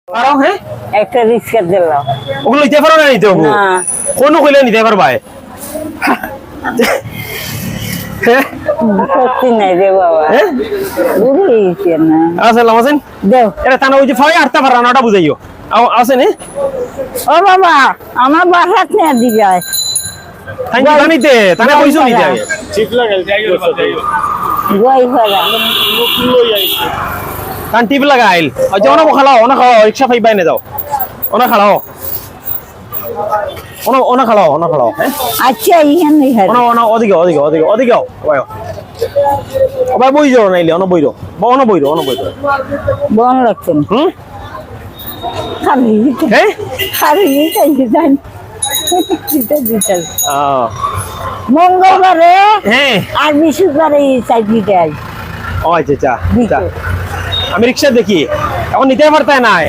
পারো হ্যাঁ একটা রিক্সা দিলাম ওগুলো নিতে পারো না নিতে হবে না কোনো কইলে নিতে পারবা সত্যি নাই রে বাবা হ্যাঁ বুড়ি হয়েছে না আসসালাম আছেন দেও এটা তানা ওই যে ফাই আটটা পারা নাটা বুঝাইও আছেন ও বাবা আমার বাসাত নিয়ে দিবে তাই জানিতে তানা কইছো নিতে আগে ঠিক লাগাল যাই গই ফেলা লই আইছে কান টিপ লাগাইল আচ্ছা ওনা খালাও ওনা খাও রিকশা ফাইবাই নে যাও ওনা খালাও ওনা খালাও হ্যাঁ আচ্ছা ইহান ওনা ওদিকে ওই ওবাই বই যাও নাইলে ওনা বইরো বন লাগছে না হুম খালি হ্যাঁ খালি জান মঙ্গলবারে হ্যাঁ আর বৃহস্পতিবারে চাকরিতে আই ও আচ্ছা আমি রিকশা দেখি এখন নিতে পারতাই নাই